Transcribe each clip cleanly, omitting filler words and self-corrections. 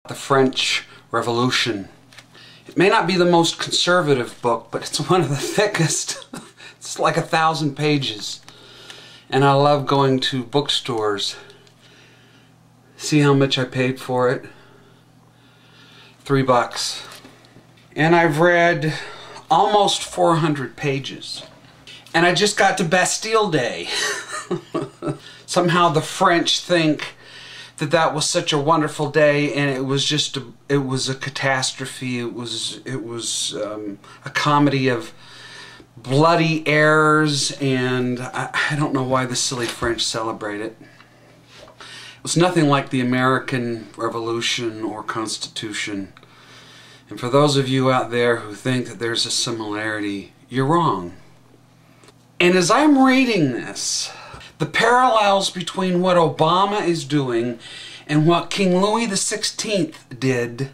The French Revolution. It may not be the most conservative book, but it's one of the thickest. It's like 1,000 pages. And I love going to bookstores. See how much I paid for it? $3. And I've read almost 400 pages. And I just got to Bastille Day. Somehow the French think that that was such a wonderful day, and it was just it was a catastrophe. It was a comedy of bloody errors, and I don't know why the silly French celebrate it. It was nothing like the American Revolution or Constitution. And for those of you out there who think that there's a similarity, you're wrong. And as I'm reading this, the parallels between what Obama is doing and what King Louis XVI did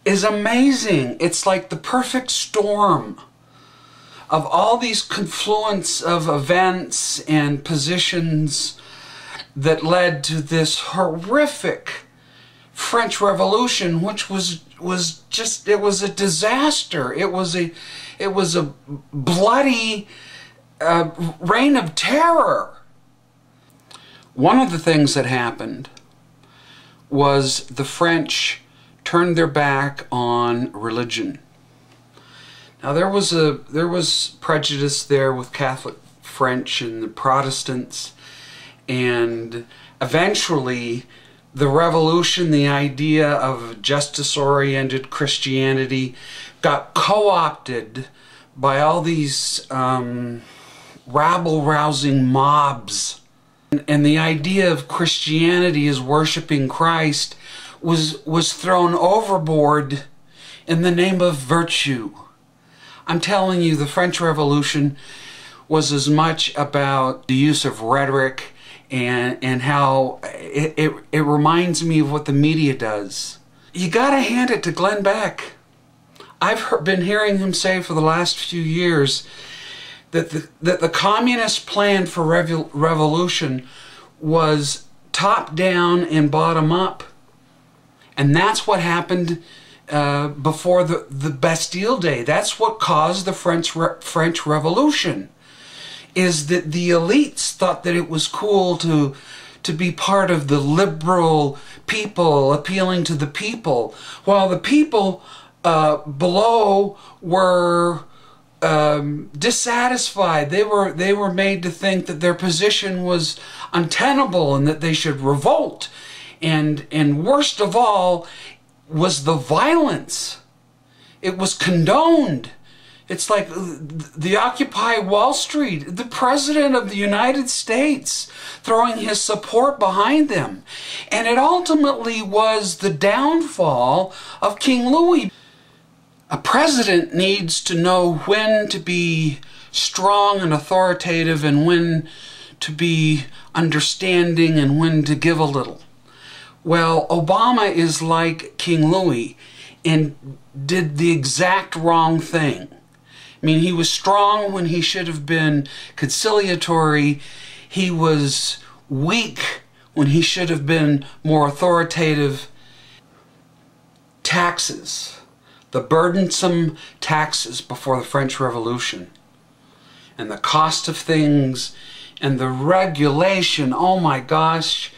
is amazing. It's like the perfect storm of all these confluence of events and positions that led to this horrific French Revolution, which was just, it was a disaster. It was a bloody reign of terror. One of the things that happened was the French turned their back on religion. Now there was prejudice there with Catholic French and the Protestants, and eventually the revolution, the idea of justice-oriented Christianity, got co-opted by all these rabble-rousing mobs. And the idea of Christianity as worshiping Christ was thrown overboard in the name of virtue. I'm telling you, the French Revolution was as much about the use of rhetoric and how it reminds me of what the media does. You gotta hand it to Glenn Beck. I've been hearing him say for the last few years that the communist plan for revolution was top down and bottom up. And that's what happened before the Bastille Day. That's what caused the French Revolution, is that the elites thought that it was cool to be part of the liberal people, appealing to the people, while the people below were dissatisfied. They were made to think that their position was untenable and that they should revolt. And worst of all was the violence. It was condoned. It's like the Occupy Wall Street, the President of the United States throwing his support behind them. And it ultimately was the downfall of King Louis. A president needs to know when to be strong and authoritative and when to be understanding and when to give a little. Well, Obama is like King Louis and did the exact wrong thing. I mean, he was strong when he should have been conciliatory. He was weak when he should have been more authoritative. Taxes. The burdensome taxes before the French Revolution, and the cost of things, and the regulation, oh my gosh,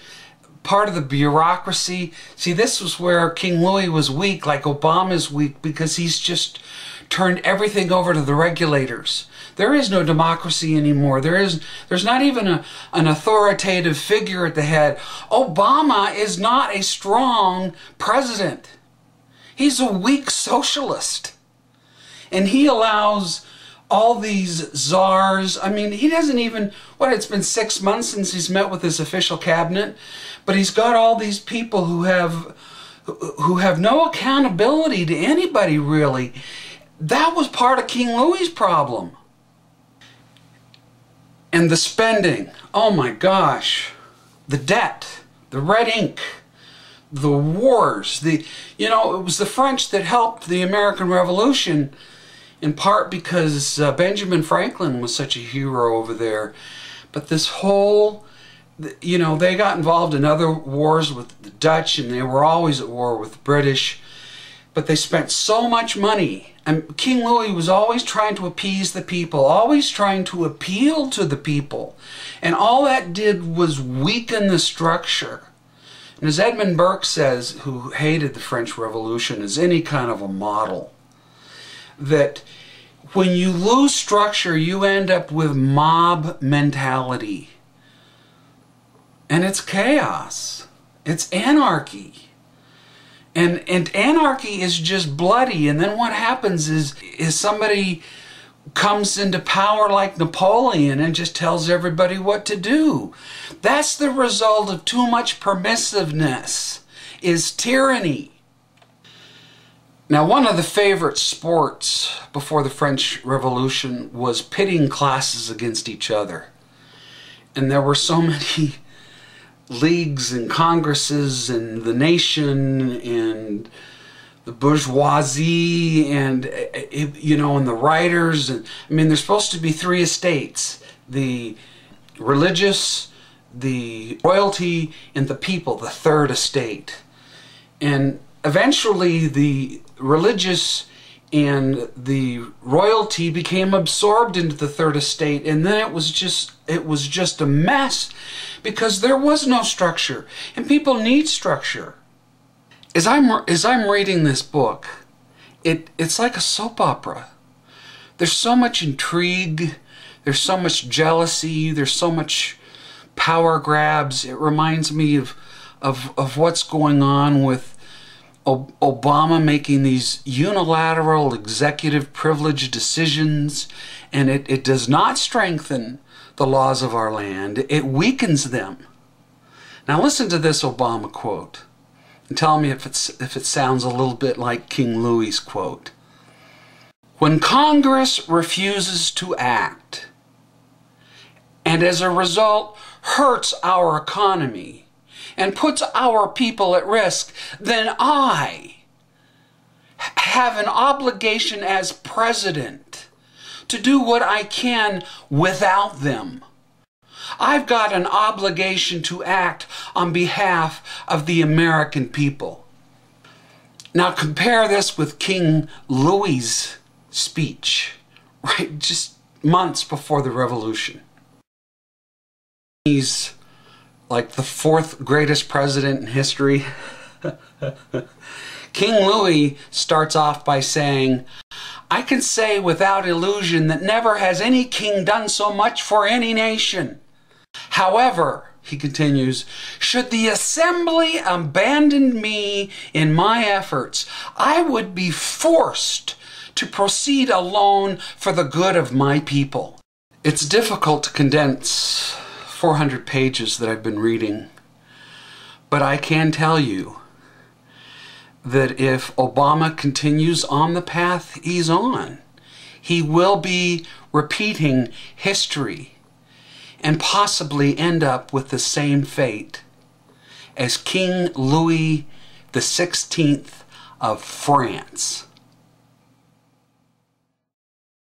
part of the bureaucracy. See, this was where King Louis was weak, like Obama's weak, because he's just turned everything over to the regulators. There is no democracy anymore. There's not even an authoritative figure at the head. Obama is not a strong president. He's a weak socialist. And he allows all these czars, I mean, he doesn't even, it's been 6 months since he's met with his official cabinet, but he's got all these people who have no accountability to anybody, really. That was part of King Louis's problem. And the spending, oh my gosh, the debt, the red ink, the wars, it was the French that helped the American Revolution, in part because Benjamin Franklin was such a hero over there. But this whole, they got involved in other wars with the Dutch, and they were always at war with the British. But they spent so much money. And King Louis was always trying to appease the people, always trying to appeal to the people. And all that did was weaken the structure. And as Edmund Burke says, who hated the French Revolution as any kind of a model, that when you lose structure, you end up with mob mentality. And it's chaos. It's anarchy. And anarchy is just bloody. And then what happens is somebody comes into power like Napoleon and just tells everybody what to do. That's the result of too much permissiveness, is tyranny. Now, one of the favorite sports before the French Revolution was pitting classes against each other. And there were so many leagues and congresses and the nation and the bourgeoisie and, you know, and the writers. And I mean, there's supposed to be three estates: the religious, the royalty, and the people, the third estate. And eventually the religious and the royalty became absorbed into the third estate, and then it was just a mess because there was no structure, and people need structure. As I'm reading this book, it's like a soap opera. There's so much intrigue, there's so much jealousy, there's so much power grabs. It reminds me of what's going on with Obama making these unilateral executive privilege decisions, and it does not strengthen the laws of our land. It weakens them. Now listen to this Obama quote and tell me if it sounds a little bit like King Louis's quote. "When Congress refuses to act, and as a result hurts our economy and puts our people at risk, then I have an obligation as president to do what I can without them. I've got an obligation to act on behalf of the American people." Now compare this with King Louis's speech, right, just months before the revolution. He's like the fourth greatest president in history. King Louis starts off by saying, "I can say without illusion that never has any king done so much for any nation. However," he continues, "should the assembly abandon me in my efforts, I would be forced to proceed alone for the good of my people." It's difficult to condense 400 pages that I've been reading, but I can tell you that if Obama continues on the path he's on, he will be repeating history and possibly end up with the same fate as King Louis XVI of France.